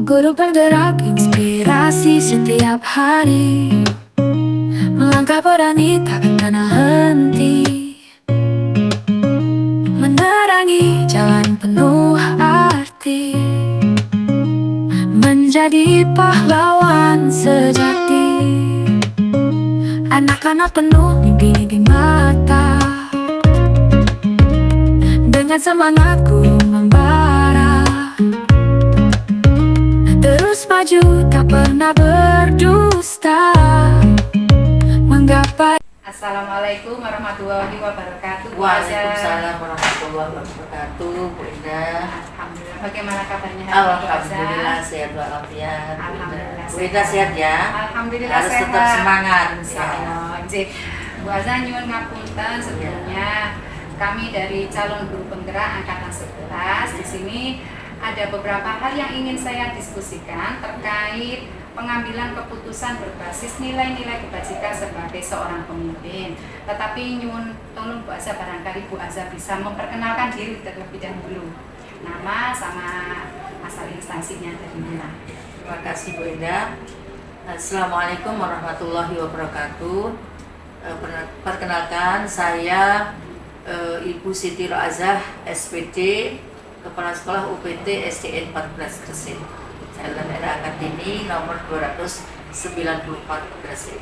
Guru bergerak inspirasi setiap hari, melangkah berani takkan pernah henti, menerangi jalan penuh arti, menjadi pahlawan sejati. Anak-anak penuh mimpi di mata, dengan semangatku membara, terus maju tak pernah berdusta, menggapai. Assalamualaikum warahmatullahi wabarakatuh. Waalaikumsalam warahmatullahi wabarakatuh. Bu Indah, Alhamdulillah. Bagaimana kabarnya hari ini, Bu Azza? alhamdulillah sehat walafiat. Alhamdulillah Bu Indah sehat ya. Alhamdulillah Harus sehat. tetap semangat. Ya Allah. Jik. Bu Azza nyuwun ngapunten sebelumnya. Kami dari calon guru penggerak angkatan 11 di sini ada beberapa hal yang ingin saya diskusikan terkait pengambilan keputusan berbasis nilai-nilai kebajikan sebagai seorang pemimpin. Tetapi nyuwun tolong Bu Azza, barangkali Bu Azza bisa memperkenalkan diri terlebih dahulu. Nama sama asal instansinya dari mana. Terima kasih Bu Indah. Assalamualaikum warahmatullahi wabarakatuh. Perkenalkan saya Ibu Siti Roazah SPD, Kepala Sekolah UPT SDN 14 Gresik, Jalan Era Kartini nomor 294 Gresik.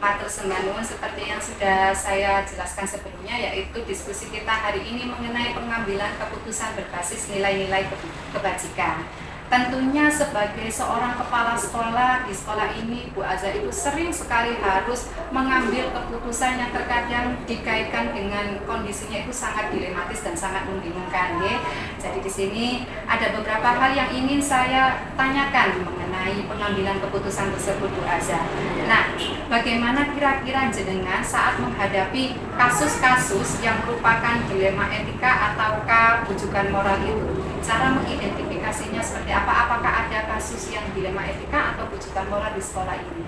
Matur sembah seperti yang sudah saya jelaskan sebelumnya, yaitu diskusi kita hari ini mengenai pengambilan keputusan berbasis nilai-nilai kebajikan. Tentunya sebagai seorang kepala sekolah di sekolah ini, Bu Azza itu sering sekali harus mengambil keputusan yang terkadang dikaitkan dengan kondisinya itu sangat dilematis dan sangat membingungkan, ya. Jadi di sini ada beberapa hal yang ingin saya tanyakan mengenai pengambilan keputusan tersebut, Bu Azza. Nah, bagaimana kira-kira jenengan saat menghadapi kasus-kasus yang merupakan dilema etika ataukah bujukan moral itu? Cara mengidentifikasinya seperti apa? Apakah ada kasus yang dilema etika atau bujukan moral di sekolah ini?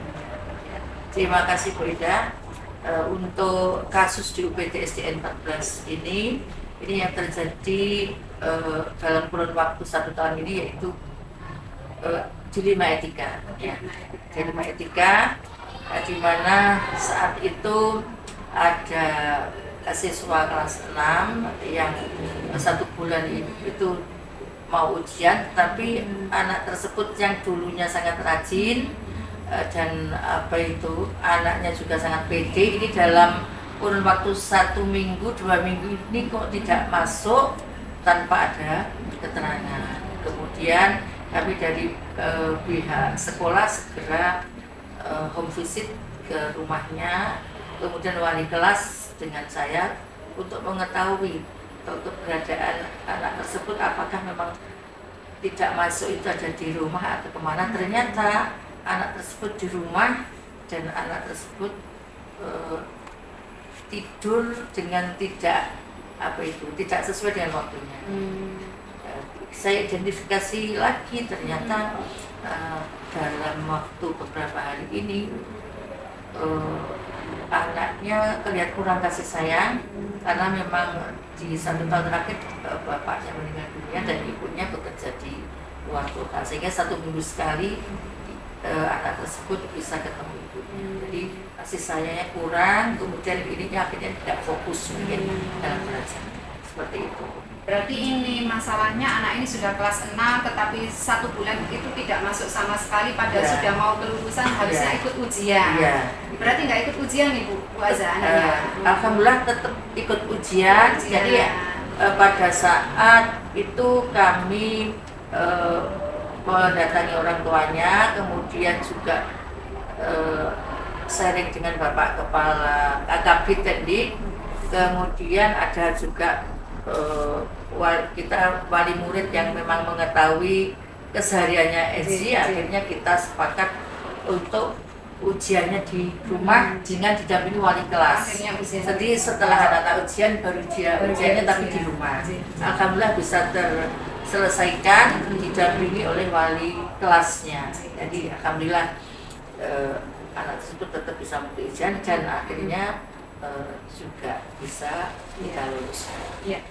Terima kasih Bu Ida. Untuk kasus di UPT SDN 14 ini yang terjadi dalam kurun waktu 1 tahun ini, yaitu dilema etika. Ya. Dilema etika, di mana saat itu ada siswa kelas 6 yang 1 bulan itu mau ujian, tapi anak tersebut yang dulunya sangat rajin dan anaknya juga sangat pede, ini dalam kurun waktu 1 minggu 2 minggu ini kok tidak masuk tanpa ada keterangan. Kemudian kami dari pihak sekolah segera home visit ke rumahnya, kemudian wali kelas dengan saya untuk mengetahui untuk keberadaan anak tersebut, apakah memang tidak masuk itu ada di rumah atau kemana. Ternyata anak tersebut di rumah dan anak tersebut tidur dengan tidak sesuai dengan waktunya. Saya identifikasi lagi, ternyata dalam waktu beberapa hari ini anaknya kelihatan kurang kasih sayang, karena memang di 1 tahun terakhir bapaknya meninggal dunia dan ibunya bekerja di luar kota, sehingga 1 minggu sekali anak tersebut bisa ketemu ibunya. Jadi kasih sayangnya kurang, kemudian ini akhirnya tidak fokus mungkin dalam belajar, seperti itu. Berarti ini masalahnya anak ini sudah kelas 6 tetapi 1 bulan itu tidak masuk sama sekali, padahal sudah mau kelulusan, harusnya ikut ujian. Berarti nggak ikut ujian nih Bu Azza? Alhamdulillah tetap ikut ujian. Jadi pada saat itu kami mendatangi orang tuanya, kemudian juga sharing dengan Bapak Kepala Kabit Teknik, kemudian ada juga wali murid yang memang mengetahui kesehariannya SJ. Akhirnya kita sepakat untuk ujiannya di rumah dengan didampingi wali kelas. Jadi setelah anak ujian baru dia ujiannya tapi di rumah. Alhamdulillah bisa terselesaikan didampingi oleh wali kelasnya. Jadi alhamdulillah anak tersebut tetap bisa mengikuti ujian dan akhirnya juga bisa kita luruskan. Ya.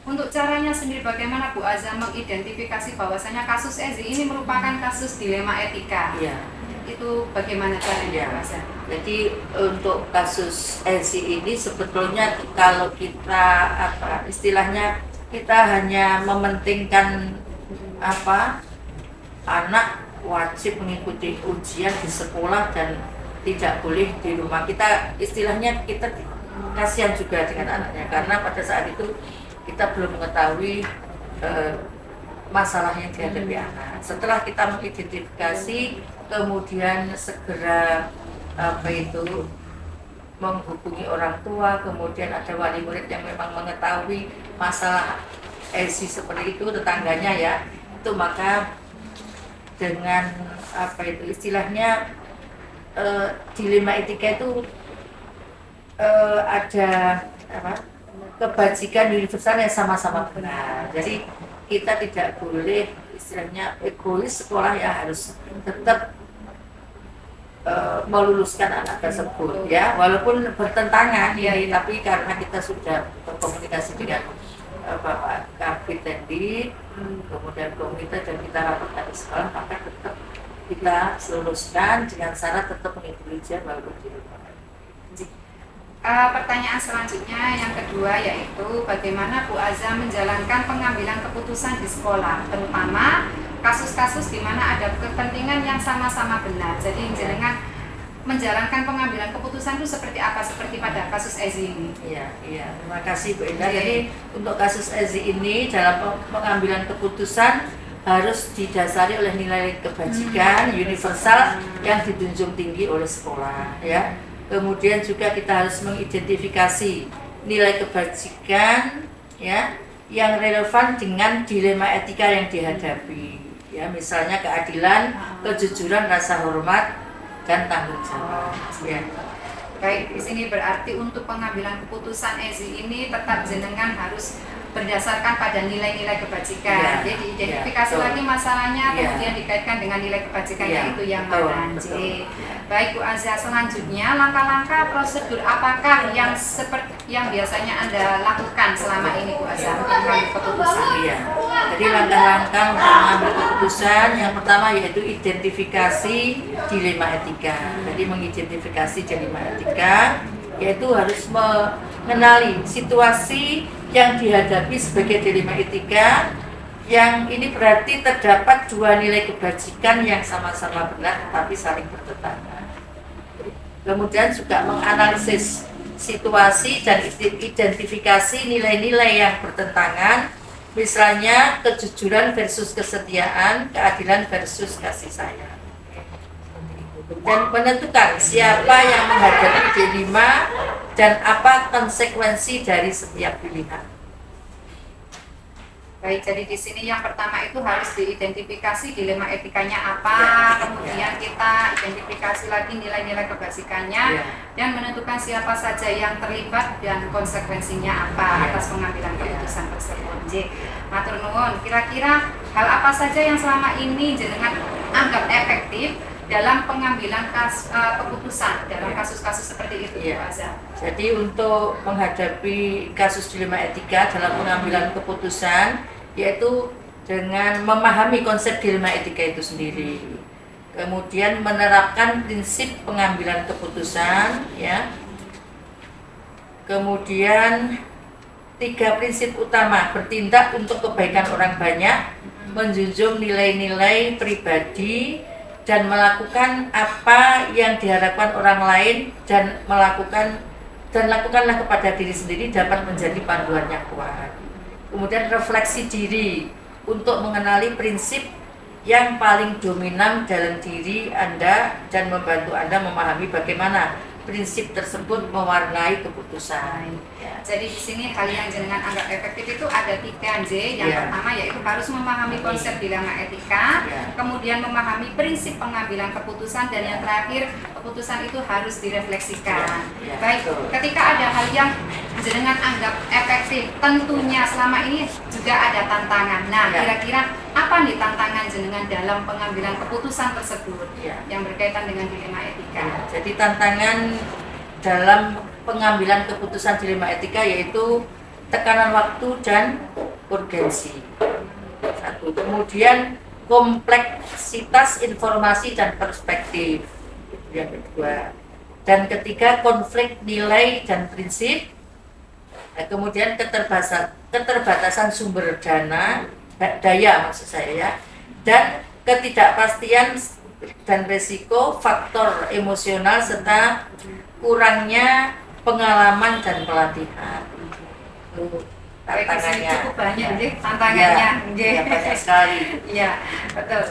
Untuk caranya sendiri bagaimana Bu Aza mengidentifikasi bahwasanya kasus Ezi ini merupakan kasus dilema etika? Iya. Itu bagaimana caranya Bu Ya, Aza? jadi untuk kasus Ezi ini sebetulnya kalau kita istilahnya kita hanya mementingkan anak wajib mengikuti ujian di sekolah dan tidak boleh di rumah. Kita istilahnya kita kasihan juga dengan anaknya karena pada saat itu kita belum mengetahui masalah yang dihadapi anak. Setelah kita mengidentifikasi, kemudian segera menghubungi orang tua, kemudian ada wali murid yang memang mengetahui masalah ESI seperti itu, tetangganya ya, itu maka dengan istilahnya dilema etika itu ada kebajikan universal yang sama-sama benar. Jadi kita tidak boleh istilahnya egois, sekolah ya harus tetap meluluskan anak tersebut ya, walaupun bertentangan ya, tapi karena kita sudah berkomunikasi dengan Bapak Kabit tadi, kemudian komite dan kita rapatkan di sekolah, maka tetap kita luluskan dengan syarat tetap mengikuti ujian walaupun di rumah. Pertanyaan selanjutnya yang kedua yaitu bagaimana Bu Aza menjalankan pengambilan keputusan di sekolah, terutama kasus-kasus di mana ada kepentingan yang sama-sama benar. Jadi jenengan menjalankan pengambilan keputusan itu seperti apa, seperti pada kasus Ezi ini? Iya, terima kasih Bu Indah. Jadi untuk kasus Ezi ini dalam pengambilan keputusan harus didasari oleh nilai kebajikan universal yang dijunjung tinggi oleh sekolah ya. Kemudian juga kita harus mengidentifikasi nilai kebajikan ya yang relevan dengan dilema etika yang dihadapi ya, misalnya keadilan, kejujuran, rasa hormat dan tanggung jawab. Ya. Baik, di sini berarti untuk pengambilan keputusan Ezi ini tetap jenengan harus berdasarkan pada nilai-nilai kebajikan. Jadi identifikasi lagi masalahnya, kemudian dikaitkan dengan nilai kebajikannya itu yang mana. Baik Bu Aza, selanjutnya langkah-langkah prosedur apakah yang biasanya Anda lakukan selama ini Bu Aza untuk mengambil keputusan? Iya. Jadi langkah-langkah untuk mengambil keputusan yang pertama yaitu identifikasi dilema etika. Jadi mengidentifikasi dilema etika yaitu harus mengenali situasi yang dihadapi sebagai dilema etika, yang ini berarti terdapat dua nilai kebajikan yang sama-sama benar tapi saling bertentangan. Kemudian juga menganalisis situasi dan identifikasi nilai-nilai yang bertentangan, misalnya kejujuran versus kesetiaan, keadilan versus kasih sayang. Dan menentukan siapa yang menghadapi dilema dan apa konsekuensi dari setiap pilihan. Baik, jadi di sini yang pertama itu harus diidentifikasi dilema etikanya apa, kemudian kita identifikasi lagi nilai-nilai kebajikannya dan menentukan siapa saja yang terlibat dan konsekuensinya apa atas pengambilan keputusan tersebut. Matur nuwun, kira-kira hal apa saja yang selama ini jenengan anggap efektif dalam pengambilan keputusan dalam kasus-kasus seperti itu, Bu Aza? Jadi untuk menghadapi kasus dilema etika dalam pengambilan keputusan, yaitu dengan memahami konsep dilema etika itu sendiri, kemudian menerapkan prinsip pengambilan keputusan, ya, kemudian 3 prinsip utama: bertindak untuk kebaikan orang banyak, menjunjung nilai-nilai pribadi, dan melakukan apa yang diharapkan orang lain, dan lakukanlah kepada diri sendiri dapat menjadi panduan yang kuat. Kemudian refleksi diri untuk mengenali prinsip yang paling dominan dalam diri Anda dan membantu Anda memahami bagaimana prinsip tersebut mewarnai keputusan. Jadi di sini hal yang jenengan anggap efektif itu ada 3, Yang pertama yaitu harus memahami konsep dilema etika, kemudian memahami prinsip pengambilan keputusan, dan yang terakhir keputusan itu harus direfleksikan. Baik, ketika ada hal yang jenengan anggap efektif, tentunya selama ini juga ada tantangan. Nah, kira-kira apa nih tantangan jenengan dalam pengambilan keputusan tersebut yang berkaitan dengan dilema etika? Jadi tantangan dalam pengambilan keputusan dilema etika, yaitu tekanan waktu dan urgensi. Satu. Kemudian kompleksitas informasi dan perspektif. Yang kedua. Dan ketiga, konflik nilai dan prinsip. Nah, kemudian keterbatasan sumber daya maksud saya ya, dan ketidakpastian dan resiko, faktor emosional, serta kurangnya pengalaman dan pelatihan. Tantangannya cukup banyak nih tantangannya. Ya, banyak sekali. Iya, betul.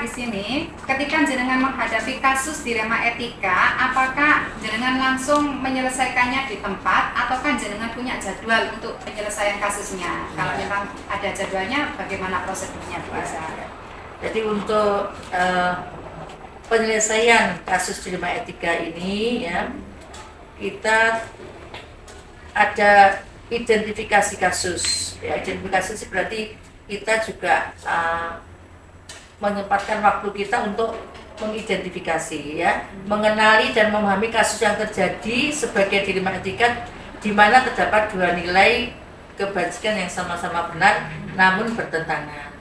Di sini ketika jenengan menghadapi kasus dilema etika, apakah jenengan langsung menyelesaikannya di tempat ataukah jenengan punya jadwal untuk penyelesaian kasusnya? Kalau memang ada jadwalnya, bagaimana prosedurnya biasa? Jadi untuk penyelesaian kasus dilema etika ini ya, kita ada identifikasi kasus. Ya, identifikasi kasus berarti kita juga menyempatkan waktu kita untuk mengidentifikasi ya, mengenali dan memahami kasus yang terjadi sebagai dilema etika di mana terdapat dua nilai kebajikan yang sama-sama benar namun bertentangan.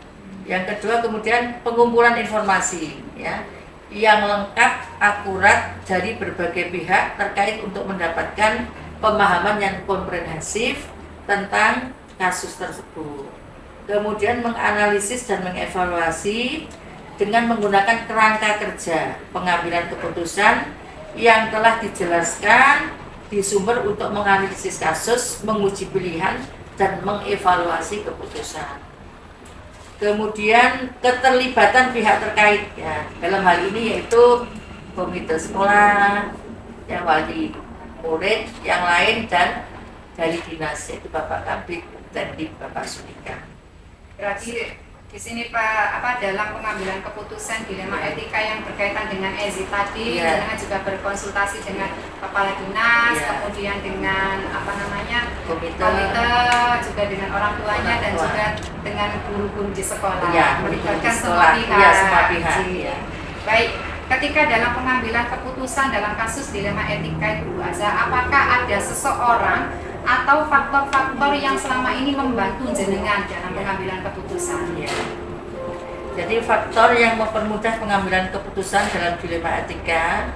Yang kedua, kemudian pengumpulan informasi ya yang lengkap, akurat dari berbagai pihak terkait untuk mendapatkan pemahaman yang komprehensif tentang kasus tersebut. Kemudian menganalisis dan mengevaluasi dengan menggunakan kerangka kerja pengambilan keputusan yang telah dijelaskan di sumber untuk menganalisis kasus, menguji pilihan, dan mengevaluasi keputusan. Kemudian keterlibatan pihak terkait ya, dalam hal ini yaitu komite sekolah, yang wali murid, yang lain, dan dari dinas yaitu Bapak Kabid Teknik Bapak Sudika. Berarti di sini Pak, dalam pengambilan keputusan dilema etika yang berkaitan dengan EZI tadi, dengan juga berkonsultasi dengan kepala dinas, kemudian dengan komite, juga dengan orang tuanya dan juga dengan guru-guru di sekolah, melibatkan semua pihak. Baik, ketika dalam pengambilan keputusan dalam kasus dilema etika itu, apakah ada seseorang atau faktor-faktor yang selama ini membantu jenengan dalam pengambilan keputusan? Jadi faktor yang mempermudah pengambilan keputusan dalam dilema etika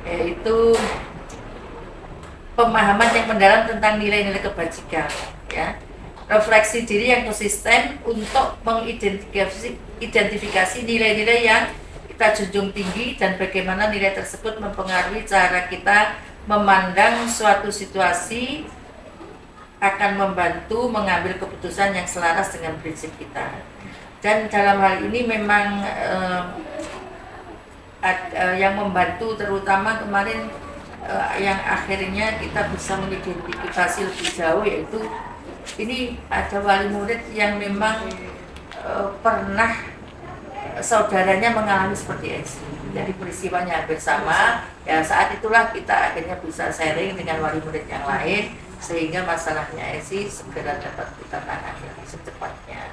yaitu pemahaman yang mendalam tentang nilai-nilai kebajikan ya, refleksi diri yang konsisten untuk mengidentifikasi nilai-nilai yang kita junjung tinggi dan bagaimana nilai tersebut mempengaruhi cara kita memandang suatu situasi, akan membantu mengambil keputusan yang selaras dengan prinsip kita. Dan dalam hal ini memang yang membantu terutama kemarin yang akhirnya kita bisa mengidentifikasi lebih jauh, yaitu ini ada wali murid yang memang pernah saudaranya mengalami seperti itu. Jadi peristiwanya hampir sama ya, saat itulah kita akhirnya bisa sharing dengan wali murid yang lain sehingga masalahnya ESI segera dapat kita tangani secepatnya.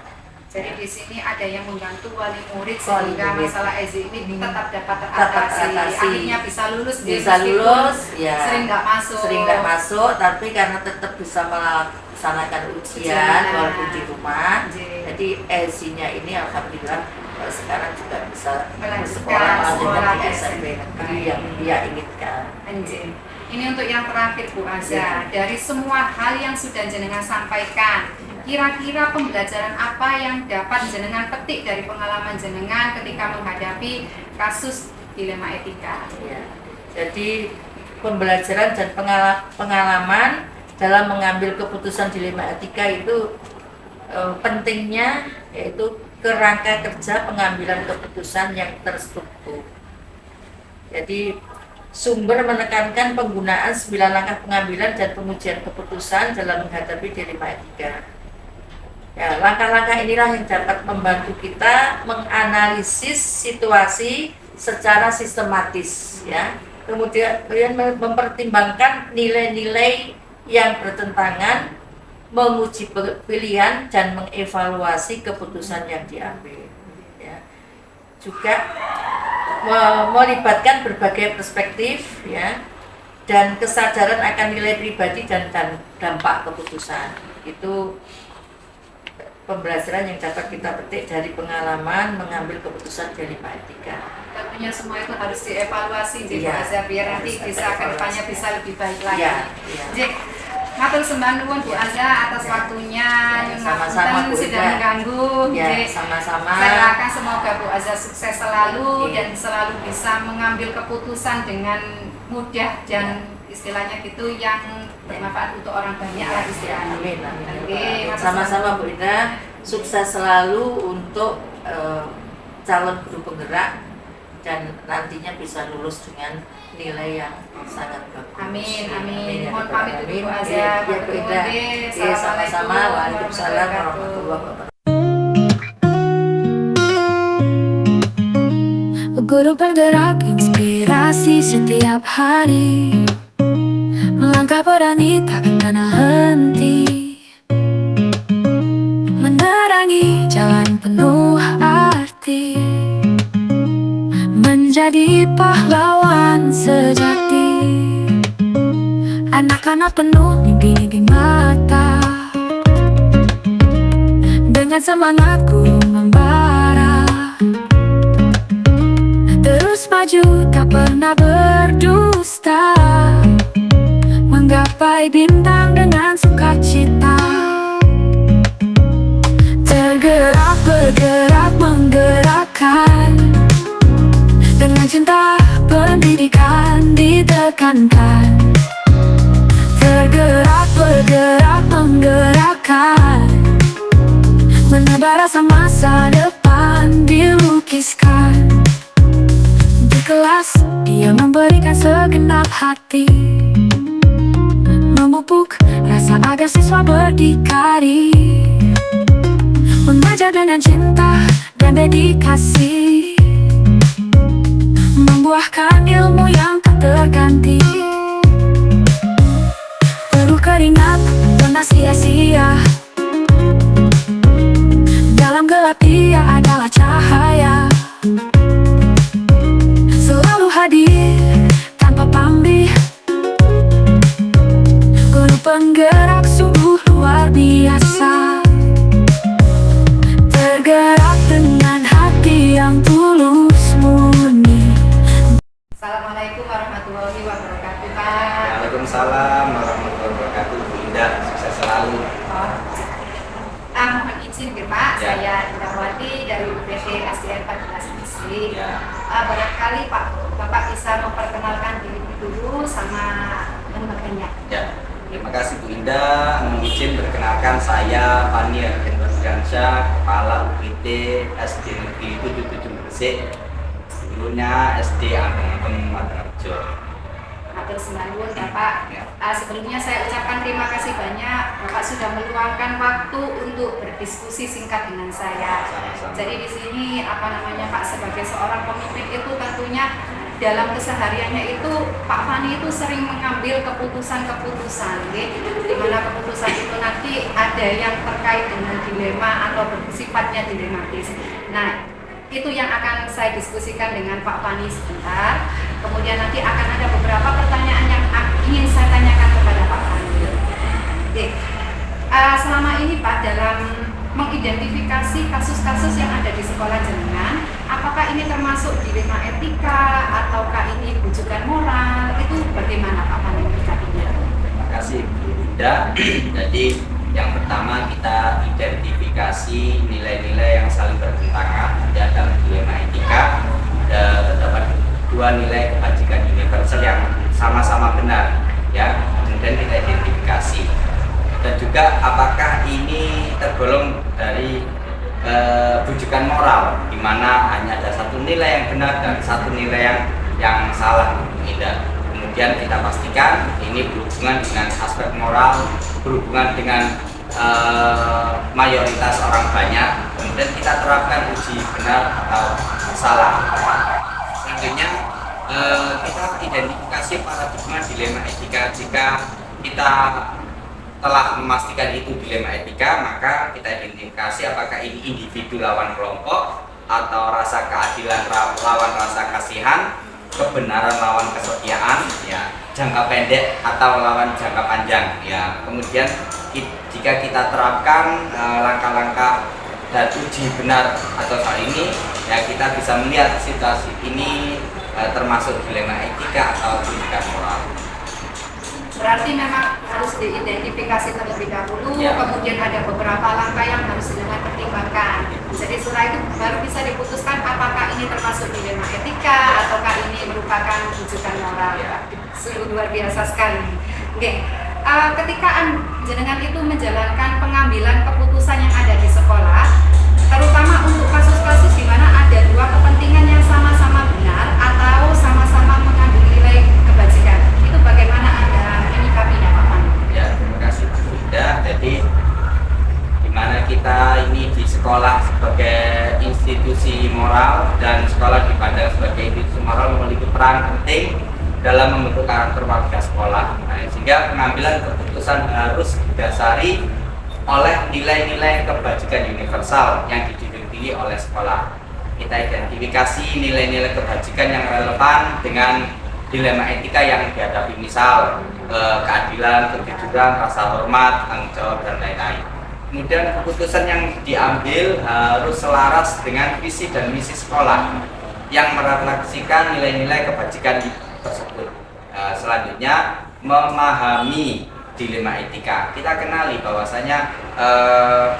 Jadi di sini ada yang membantu wali murid sehingga masalah ESI ini tetap dapat teratasi. Akhirnya bisa lulus, sering nggak masuk, tapi karena tetap bisa melaksanakan ujian walaupun di rumah. Jadi ESI-nya ini alhamdulillah sekarang juga bisa bersekolah di SMP negeri yang dia inginkan. Ini untuk yang terakhir Bu Aza, dari semua hal yang sudah jenengan sampaikan, kira-kira pembelajaran apa yang dapat jenengan petik dari pengalaman jenengan ketika menghadapi kasus dilema etika? Jadi pembelajaran dan pengalaman dalam mengambil keputusan dilema etika itu pentingnya yaitu kerangka kerja pengambilan keputusan yang terstruktur. Jadi sumber menekankan penggunaan 9 langkah pengambilan dan pengujian keputusan dalam menghadapi dilema etika. Ya, langkah-langkah inilah yang dapat membantu kita menganalisis situasi secara sistematis, ya. Kemudian mempertimbangkan nilai-nilai yang bertentangan, menguji pilihan dan mengevaluasi keputusan yang diambil. Ya. Juga melibatkan berbagai perspektif, ya, dan kesadaran akan nilai pribadi dan dampak keputusan. Itu pembelajaran yang dapat kita petik dari pengalaman mengambil keputusan dari Pak Etika. Tentunya semua itu harus dievaluasi Bu Iya, Azza, biar nanti harus bisa ada ke depannya evaluasi. bisa lebih baik lagi. Iya, iya. Jadi, matur sembah nuwun Bu Azza atas Ya. waktunya. Ya, sama-sama, Ngapunten Bu sudah Ida. mengganggu. Ya, Jadi, sama-sama. saya doakan semoga Bu Azza sukses selalu Iya. dan selalu bisa mengambil keputusan dengan mudah dan istilahnya gitu yang bermanfaat untuk orang banyak lah istilahnya. Amin, amin. Oke, matur Sama-sama Bu Ida, sukses selalu untuk calon guru penggerak dan nantinya bisa lulus dengan nilai yang sangat bagus. Amin, amin. Ya, Mohon pamit dulu Bu Azza. Iya, Bu Ida. Oke, Iya, sama-sama. Assalamualaikum Waalaikumsalam warahmatullahi warahmatullahi wabarakatuh. Guru penggerak inspirasi setiap hari, melangkah berani takkan pernah henti, menerangi jalan penuh arti, menjadi pahlawan sejati. Anak-anak penuh mimpi mata, dengan semangatku membara, terus maju tak pernah berdusta, menggapai bintang dengan sukacita. Tergerak, bergerak, menggerakkan, dengan cinta pendidikan ditekankan. Tergerak, bergerak, menggerakkan, menebar rasa masa depan dilukiskan. Di kelas dia memberikan segenap hati, memupuk rasa agar siswa berdikari, mengajar dengan cinta dan dedikasi, membuahkan ilmu yang tak terganti. Penuh keringat, pernah sia-sia, dalam gelap dia adalah cahaya, selalu hadir tanpa pamrih. Guru penggerak sungguh luar biasa, tergerak dengan hati yang tulus murni. Assalamualaikum warahmatullahi wabarakatuh, Pak. Waalaikumsalam warahmatullahi wabarakatuh. Bu Indah, sukses selalu. Mohon izin ya Pak, Ya. saya Indrawati dari UPT SDN 14 Distrik. Ya, Barangkali Pak, Bapak bisa memperkenalkan diri dulu sama lembaganya. ya. Terima kasih Bu Indah. Mohon izin perkenalkan saya Fani Argen Bergansyah, Kepala UPT SD Negeri 77 Gresik. Dulunya SD Ambeng-Ambeng Madrajo. Matur sembah nuwun Bapak. Ya. Sebelumnya saya ucapkan terima kasih banyak Bapak sudah meluangkan waktu untuk berdiskusi singkat dengan saya. Sama-sama. Jadi di sini Pak, sebagai seorang pemimpin itu tentunya dalam kesehariannya itu Pak Fani itu sering mengambil keputusan-keputusan, di mana keputusan itu nanti ada yang terkait dengan dilema atau bersifatnya dilematis. Nah, itu yang akan saya diskusikan dengan Pak Fani sebentar. Kemudian nanti akan ada beberapa pertanyaan yang ingin saya tanyakan kepada Pak Fani. Oke. Selama ini Pak, dalam mengidentifikasi kasus-kasus yang ada di sekolah jenengan, apakah ini termasuk dilema etika ataukah ini bujukan moral? Itu bagaimana Pak Fani menyikapinya? Terima kasih Bu Indah. Jadi yang pertama kita identifikasi nilai-nilai yang saling bertentangan ada dalam dilema etika. Terdapat dua nilai kebajikan universal yang sama-sama benar, ya. Kemudian kita identifikasi dan juga apakah ini tergolong dari bujukan moral, di mana hanya ada satu nilai yang benar dan satu nilai yang salah. Tidak. Kemudian kita pastikan ini berhubungan dengan aspek moral, berhubungan dengan mayoritas orang banyak. Kemudian kita terapkan uji benar atau salah. Selanjutnya kita identifikasi paradigma dilema etika. Jika kita telah memastikan itu dilema etika, maka kita identifikasi apakah ini individu lawan kelompok atau rasa keadilan lawan rasa kasihan, kebenaran lawan kesetiaan, ya. jangka pendek atau lawan jangka panjang ya. Kemudian jika kita terapkan langkah-langkah dan uji benar atau saat ini ya, kita bisa melihat situasi ini termasuk dilema etika atau pendidikan moral. Berarti memang harus diidentifikasi terlebih dahulu, ya. Kemudian ada beberapa langkah yang harus dengan pertimbangkan. Jadi setelah itu baru bisa diputuskan apakah ini termasuk dilema etika ataukah ini merupakan rujukan moral. Ya. Sungguh luar biasa sekali. Oke. Ketika jenengan itu menjalankan pengambilan keputusan yang ada di sekolah, terutama untuk kasus-kasus di mana ada dua kepentingan yang sama-sama benar atau sama-sama mengandung nilai kebajikan, itu bagaimana Anda menyikapinya, Pak Fani? Ya, terima kasih Bu Ida. Jadi di mana kita ini di sekolah sebagai institusi moral dan sekolah dipandang sebagai institusi moral memiliki peran penting dalam membentuk karakter warga sekolah. Nah, sehingga pengambilan keputusan harus didasari oleh nilai-nilai kebajikan universal yang dijunjung tinggi oleh sekolah. Kita identifikasi nilai-nilai kebajikan yang relevan dengan dilema etika yang dihadapi, misal keadilan, kejujuran, rasa hormat, tanggung jawab, dan lain-lain. Kemudian keputusan yang diambil harus selaras dengan visi dan misi sekolah yang merefleksikan nilai-nilai kebajikan tersebut. Selanjutnya, memahami dilema etika. Kita kenali bahwasanya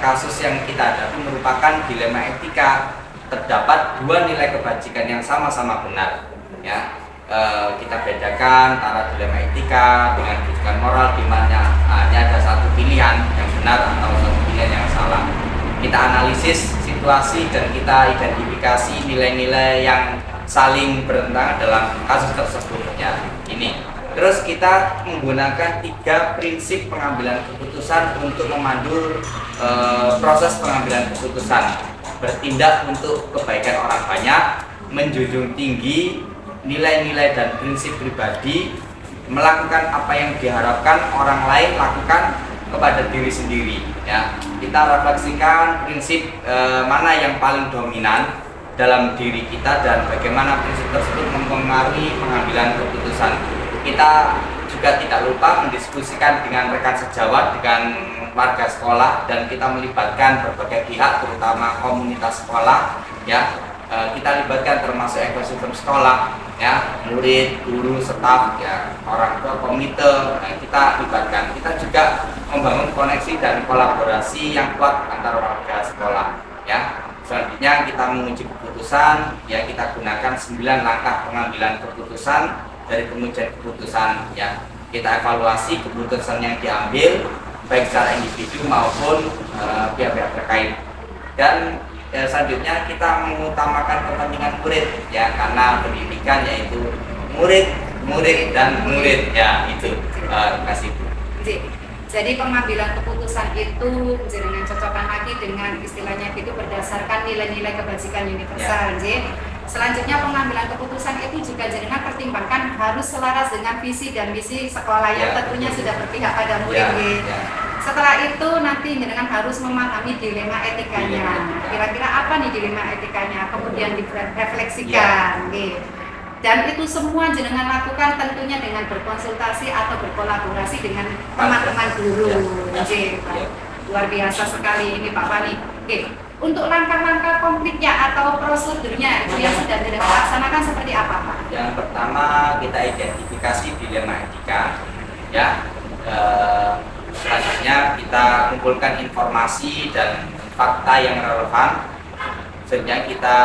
kasus yang kita hadapi merupakan dilema etika. Terdapat dua nilai kebajikan yang sama-sama benar. Ya, kita bedakan antara dilema etika dengan kebajikan moral, di mana hanya ada satu pilihan yang benar atau satu pilihan yang salah. Kita analisis situasi dan kita identifikasi nilai-nilai yang saling bertentangan dalam kasus tersebut ya. Ini terus kita menggunakan 3 prinsip pengambilan keputusan untuk memandu proses pengambilan keputusan: bertindak untuk kebaikan orang banyak, menjunjung tinggi nilai-nilai dan prinsip pribadi, melakukan apa yang diharapkan orang lain lakukan kepada diri sendiri ya. Kita refleksikan prinsip mana yang paling dominan dalam diri kita dan bagaimana prinsip tersebut mempengaruhi pengambilan keputusan. Kita juga tidak lupa mendiskusikan dengan rekan sejawat, dengan warga sekolah, dan kita melibatkan berbagai pihak, terutama komunitas sekolah ya. Kita libatkan termasuk ekosistem sekolah ya, murid, guru, staf ya, orang tua, komite, kita libatkan. Kita juga membangun koneksi dan kolaborasi yang kuat antara warga sekolah ya. Selanjutnya kita menguji keputusan ya, kita gunakan 9 langkah pengambilan keputusan. Dari pengujian keputusan ya, kita evaluasi keputusan yang diambil baik secara individu maupun pihak-pihak terkait. Dan selanjutnya kita mengutamakan kepentingan murid ya, karena pendidikan yaitu murid dan murid ya, itu. Terima kasih Bu. Jadi pengambilan keputusan itu jenengan cocokkan lagi dengan istilahnya itu berdasarkan nilai-nilai kebajikan universal. Ya. Selanjutnya pengambilan keputusan itu juga jenengan pertimbangkan harus selaras dengan visi dan misi sekolah yang tentunya sudah berpihak pada murid. Ya. Setelah itu nanti jenengan harus memahami dilema etikanya. Kira-kira apa nih dilema etikanya? Kemudian direfleksikan. Dan itu semua jenengan lakukan tentunya dengan berkonsultasi atau berkolaborasi dengan teman-teman guru. Luar biasa sekali ini Pak Fani. Untuk langkah-langkah konkretnya atau prosedurnya itu yang sudah jenengan laksanakan seperti apa Pak? Yang pertama, kita identifikasi dilema etika ya. Selanjutnya kita kumpulkan informasi dan fakta yang relevan, sehingga kita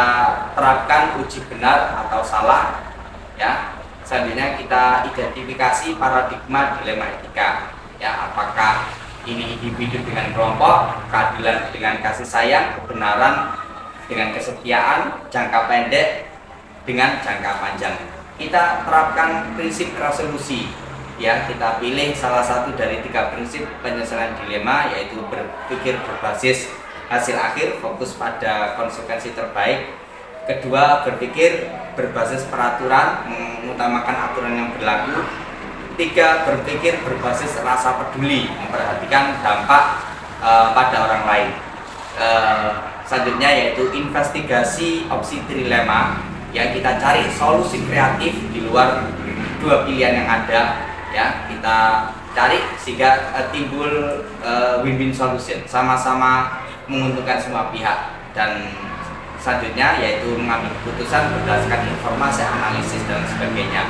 terapkan uji benar atau salah ya. Selanjutnya kita identifikasi paradigma dilema etika ya, apakah ini individu dengan kelompok, keadilan dengan kasih sayang, kebenaran dengan kesetiaan, jangka pendek dengan jangka panjang. Kita terapkan prinsip resolusi ya, kita pilih salah satu dari 3 prinsip penyelesaian dilema, yaitu berpikir berbasis hasil akhir, fokus pada konsekuensi terbaik. Kedua, berpikir berbasis peraturan, mengutamakan aturan yang berlaku. 3, berpikir berbasis rasa peduli, memperhatikan dampak pada orang lain. Selanjutnya yaitu investigasi opsi trilema, ya, kita cari solusi kreatif di luar dua pilihan yang ada ya kita cari sehingga timbul win-win solution, sama-sama menguntungkan semua pihak. Dan selanjutnya yaitu mengambil keputusan berdasarkan informasi, analisis dan sebagainya.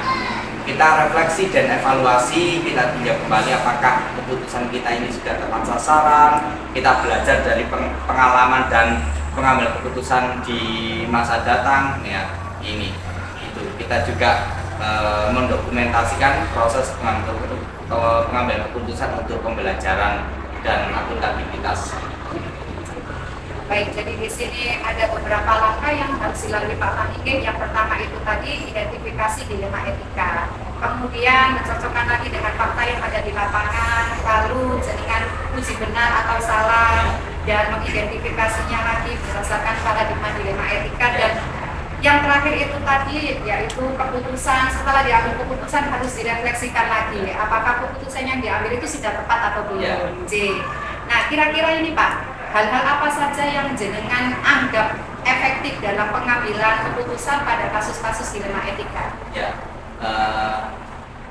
Kita refleksi dan evaluasi, kita tinjau kembali apakah keputusan kita ini sudah tepat sasaran, kita belajar dari pengalaman dan pengambil keputusan di masa datang ya. Ini itu kita juga mendokumentasikan proses pengambilan keputusan untuk pembelajaran dan akuntabilitas. Baik, jadi di sini ada beberapa langkah yang harus dilalui Pak Panikim. Yang pertama itu tadi identifikasi dilema etika, kemudian mencocokkan lagi dengan fakta yang ada di lapangan, lalu jaringan uji benar atau salah, dan mengidentifikasinya lagi berdasarkan paradigma dilema etika. Dan yang terakhir itu tadi yaitu keputusan, setelah diambil keputusan harus direfleksikan lagi apakah keputusan yang diambil itu sudah tepat atau belum. Nah, kira-kira ini Pak, hal-hal apa saja yang jenengan anggap efektif dalam pengambilan keputusan pada kasus-kasus dilema etika?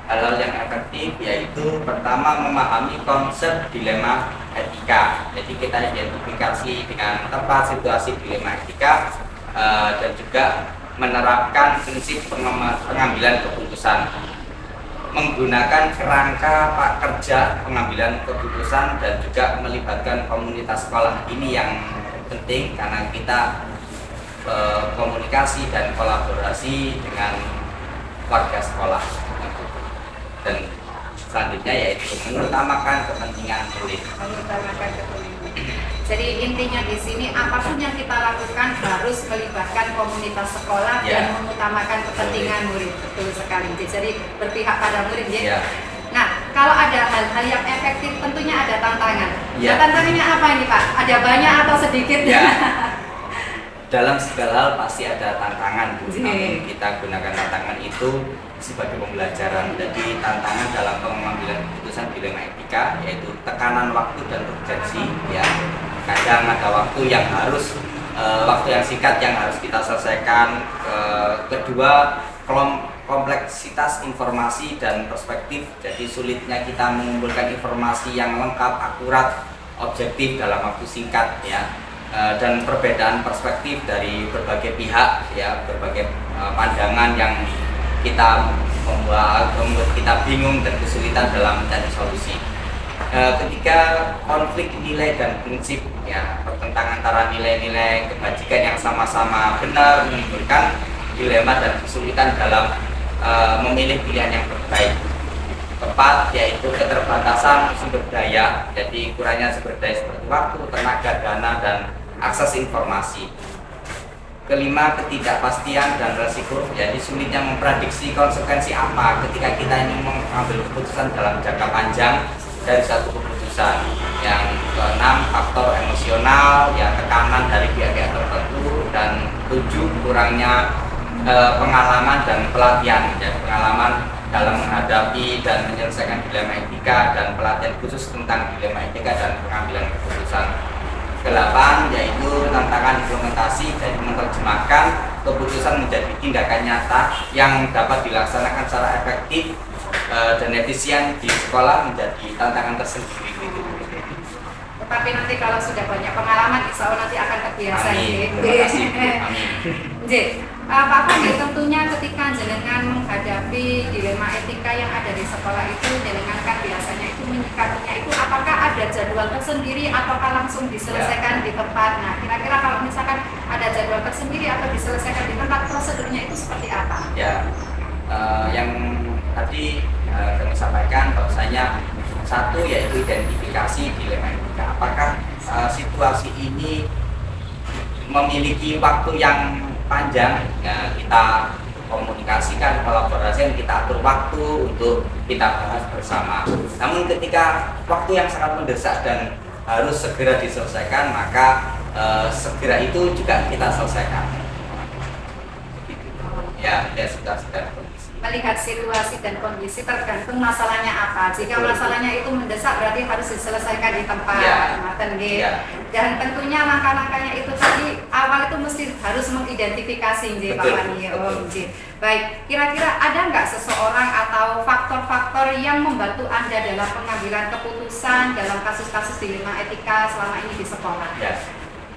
Hal-hal yang efektif yaitu pertama memahami konsep dilema etika. Jadi kita identifikasi dengan tepat situasi dilema etika dan juga menerapkan prinsip pengambilan keputusan, menggunakan kerangka kerja pengambilan keputusan dan juga melibatkan komunitas sekolah. Ini yang penting karena kita komunikasi dan kolaborasi dengan warga sekolah. Dan selanjutnya yaitu mengutamakan kepentingan murid. Jadi intinya di sini apapun yang kita lakukan harus melibatkan komunitas sekolah dan mengutamakan kepentingan murid. Betul sekali. Jadi berpihak pada murid ya. Nah, kalau ada hal-hal yang efektif tentunya ada tantangan. Nah, tantangannya apa ini Pak? Ada banyak atau sedikit? Dalam segala hal pasti ada tantangan, Bu. Namun kita gunakan tantangan itu sebagai pembelajaran. Jadi tantangan dalam pengambilan keputusan dilema etika yaitu tekanan waktu dan urgensi ya. Kadang ada waktu yang harus waktu yang singkat yang harus kita selesaikan. Kedua, kompleksitas informasi dan perspektif. Jadi sulitnya kita mengumpulkan informasi yang lengkap, akurat, objektif dalam waktu singkat ya. Dan perbedaan perspektif dari berbagai pihak ya, berbagai pandangan yang kita membuat kita bingung dan kesulitan dalam mencari solusi. Ketiga, konflik nilai dan prinsip ya, pertentangan antara nilai-nilai kebajikan yang sama-sama benar menimbulkan dilema dan kesulitan dalam memilih pilihan yang terbaik. Keempat, yaitu keterbatasan sumber daya, jadi kurangnya sumber daya seperti waktu, tenaga, dana, dan akses informasi. Kelima, ketidakpastian dan resiko, jadi sulitnya memprediksi konsekuensi apa ketika kita ini mengambil keputusan dalam jangka panjang dari satu keputusan. Yang keenam, faktor emosional, ya tekanan dari pihak-pihak tertentu. Dan tujuh, kurangnya pengalaman dan pelatihan, ya pengalaman dalam menghadapi dan menyelesaikan dilema etika dan pelatihan khusus tentang dilema etika dan pengambilan keputusan. Kedelapan, yaitu tantangan implementasi dan menerjemahkan keputusan menjadi tindakan nyata yang dapat dilaksanakan secara efektif dan efisien di sekolah menjadi tantangan tersendiri. Tapi nanti kalau sudah banyak pengalaman, insya Allah nanti akan terbiasa. Terima kasih. Amin. Pak Fandi, tentunya ketika jenengan menghadapi dilema etika yang ada di sekolah itu, jenengan kan biasanya itu menyikapinya itu apakah ada jadwal tersendiri ataukah langsung diselesaikan di tempat? Nah, kira-kira kalau misalkan ada jadwal tersendiri atau diselesaikan di tempat, prosedurnya itu seperti apa? Yang tadi kami sampaikan bahwasanya satu yaitu identifikasi dilema etika. Apakah situasi ini memiliki waktu yang panjang? Ya, kita komunikasikan, kolaborasi, kita atur waktu untuk kita bahas bersama. Namun ketika waktu yang sangat mendesak dan harus segera diselesaikan, maka segera itu juga kita selesaikan. Ya sudah melihat situasi dan kondisi tergantung masalahnya apa. Jika masalahnya itu mendesak berarti harus diselesaikan di tempat. Dan tentunya langkah-langkahnya itu tadi awal itu mesti harus mengidentifikasi nggih Pak Betul, Wani. Oh, betul. nggih. Baik, kira-kira ada nggak seseorang atau faktor-faktor yang membantu Anda dalam pengambilan keputusan dalam kasus-kasus dilema etika selama ini di sekolah? Ya,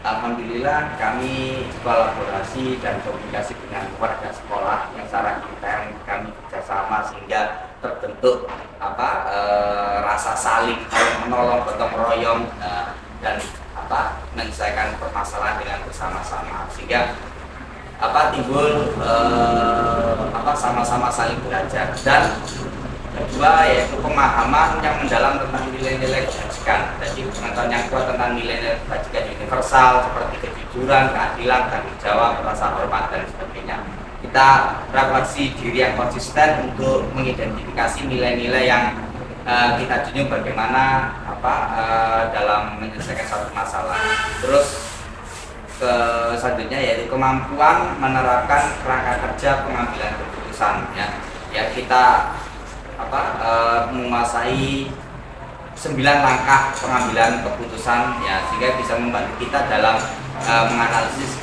alhamdulillah kami kolaborasi dan komunikasi dengan warga sekolah yang secara intens kami bekerjasama sehingga terbentuk rasa saling menolong gotong royong dan menyelesaikan permasalahan dengan bersama-sama sehingga timbul sama-sama saling belajar. Dan kedua yaitu pemahaman yang mendalam tentang nilai-nilai kebajikan. Jadi pengetahuan yang kuat tentang nilai-nilai kebajikan universal seperti kejujuran, keadilan, tanggung jawab, rasa hormat dan sebagainya. Kita refleksi diri yang konsisten untuk mengidentifikasi nilai-nilai yang kita junjung bagaimana dalam menyelesaikan suatu masalah. Terus selanjutnya yaitu kemampuan menerapkan kerangka kerja pengambilan keputusan ya kita menguasai 9 langkah pengambilan keputusan ya sehingga bisa membantu kita dalam menganalisis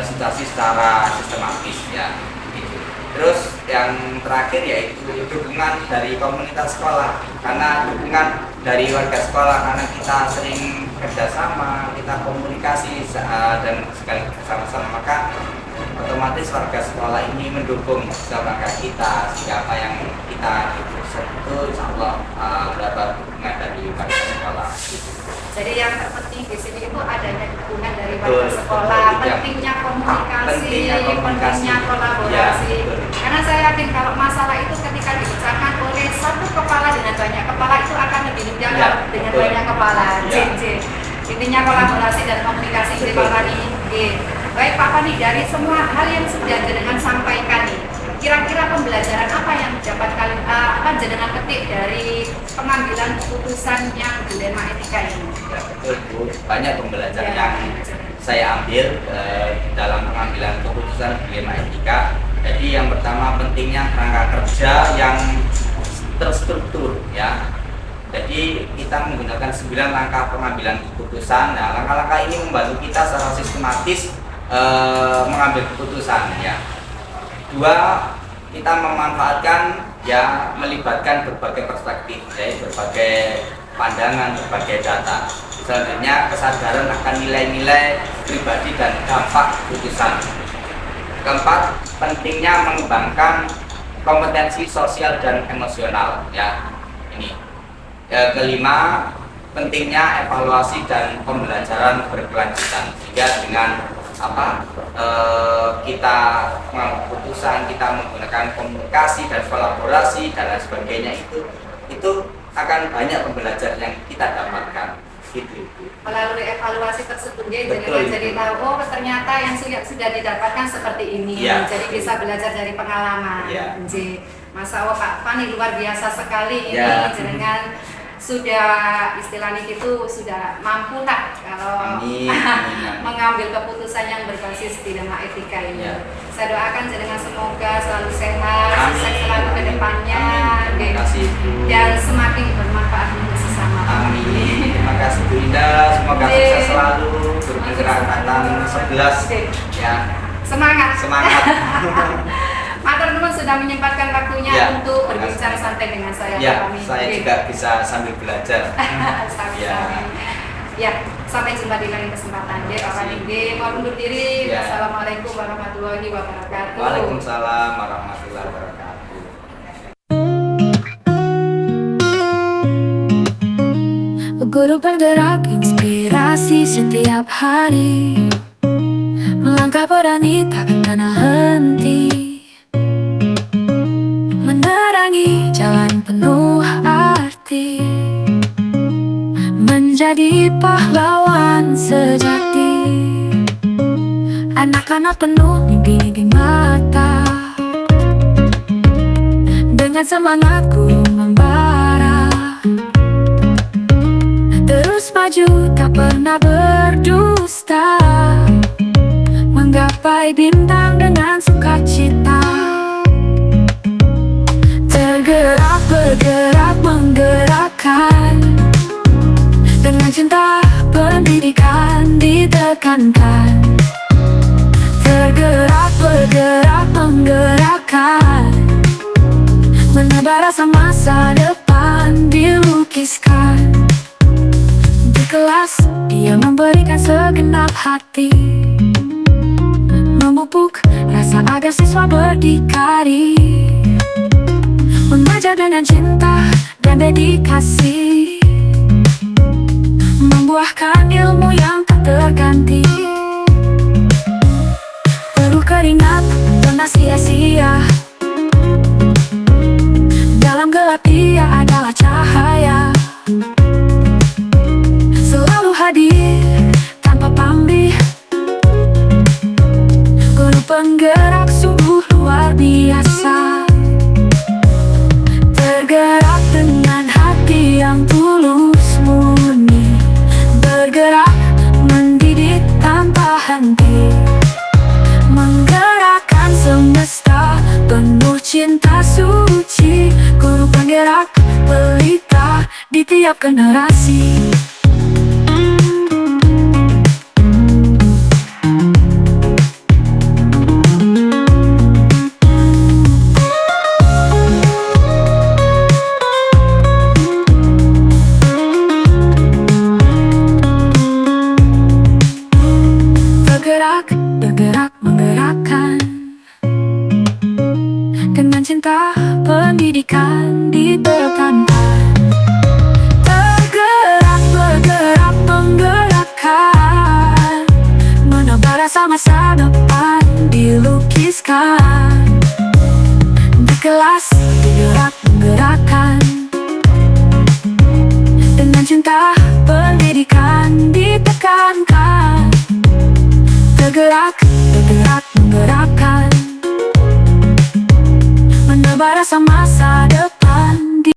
situasi secara sistematis ya gitu. Terus yang terakhir yaitu dukungan dari komunitas sekolah, karena dukungan dari warga sekolah karena kita sering kerjasama, kita komunikasi dan sekali bersama-sama, maka otomatis warga sekolah ini mendukung langkah kita sehingga apa yang kita keputusan itu insya Allah mendapat dukungan dari warga sekolah gitu. Jadi yang terpenting di sini itu adanya dukungan dari Betul, warga sekolah, betul. pentingnya komunikasi, Pentingnya pentingnya kolaborasi. Ya, betul. Karena saya yakin kalau masalah itu ketika dibicarakan oleh satu kepala dengan banyak kepala itu akan lebih dijawab Ya, dengan betul. banyak kepala. Ya. Intinya kolaborasi dan komunikasi di Pak Fani. Baik Pak Fani, dari semua hal yang sudah jenengan sampaikan nih, kira-kira pembelajaran apa yang dapat jenengan petik dari pengambilan keputusan yang dilema etika ini? Ya, betul Bu, banyak pembelajaran Ya. yang saya ambil dalam pengambilan keputusan dilema etika. Jadi yang pertama pentingnya kerangka kerja yang terstruktur ya. Jadi kita menggunakan 9 langkah pengambilan keputusan. Nah, langkah-langkah ini membantu kita secara sistematis mengambil keputusan ya. Dua, kita memanfaatkan ya melibatkan berbagai perspektif, ya, berbagai pandangan, berbagai data. Selanjutnya kesadaran akan nilai-nilai pribadi dan dampak keputusan. Keempat, pentingnya mengembangkan kompetensi sosial dan emosional ya. Ini. Kelima, pentingnya evaluasi dan pembelajaran berkelanjutan sehingga dengan kita mengambil keputusan, kita menggunakan komunikasi dan kolaborasi dan lain sebagainya itu akan banyak pembelajaran yang kita dapatkan gitu. Melalui evaluasi tersebut dia Betul, jadi itu. tahu oh ternyata yang sudah didapatkan seperti ini. Ya. Jadi bisa belajar dari pengalaman. Ya. Masya Allah Pak Fani luar biasa sekali ini Ya. jenengan sudah istilahnya itu sudah mampu lah kalau Amin, amin. mengambil keputusan yang berbasis dilema etika ini. Ya. Saya doakan jenengan semoga selalu sehat, Amin. sukses selalu ke depannya, Amin. Terima kasih Bu. dan semakin bermanfaat untuk sesama. Amin. Terima kasih Bu Indah. Semoga sukses selalu bergerak angkatan 11 ya. Semangat. Semangat. Matur nuwun sudah menyempatkan waktunya Ya, untuk terima berbincang kasih. santai dengan saya. Ya, Pak Fani. saya Oke. juga bisa sambil belajar. Sami-sami. Ya. Ya, sampai jumpa di lain kesempatan. Pak Fani, mohon undur diri. Ya. Wassalamualaikum warahmatullahi wabarakatuh. Waalaikumsalam warahmatullahi wabarakatuh. Guru bergerak inspirasi setiap hari, melangkah berani takkan pernah henti, menerangi jalan penuh arti, menjadi pahlawan sejati. Anak-anak penuh mimpi mata, dengan semangatku membara, terus maju tak pernah berdusta, menggapai bintang dengan sukacita. Tergerak, bergerak, menggerakkan, dengan cinta pendidikan ditekankan. Menebar rasa masa depan dilukiskan. Di kelas dia memberikan segenap hati, memupuk rasa agar siswa berdikari, mengajar dengan cinta dan dedikasi, membuahkan ilmu yang tak terganti. Penuh keringat pernah sia-sia, dalam gelap dia adalah cahaya, selalu hadir tanpa pamrih. Guru penggerak sungguh luar biasa, tergerak dengan hati yang tulus murni, bergerak mendidik tanpa henti, menggerakkan semesta penuh cinta suci. Guru penggerak pelita di tiap generasi. Bergerak, menggerakkan dengan cinta pendidikan ditekankan. Tergerak, bergerak, menggerakkan, menebar rasa masa depan dilukiskan. Di kelas bergerak, menggerakkan, dengan cinta pendidikan ditekankan. Tergerak, bergerak, menggerakkan, menebar rasa masa depan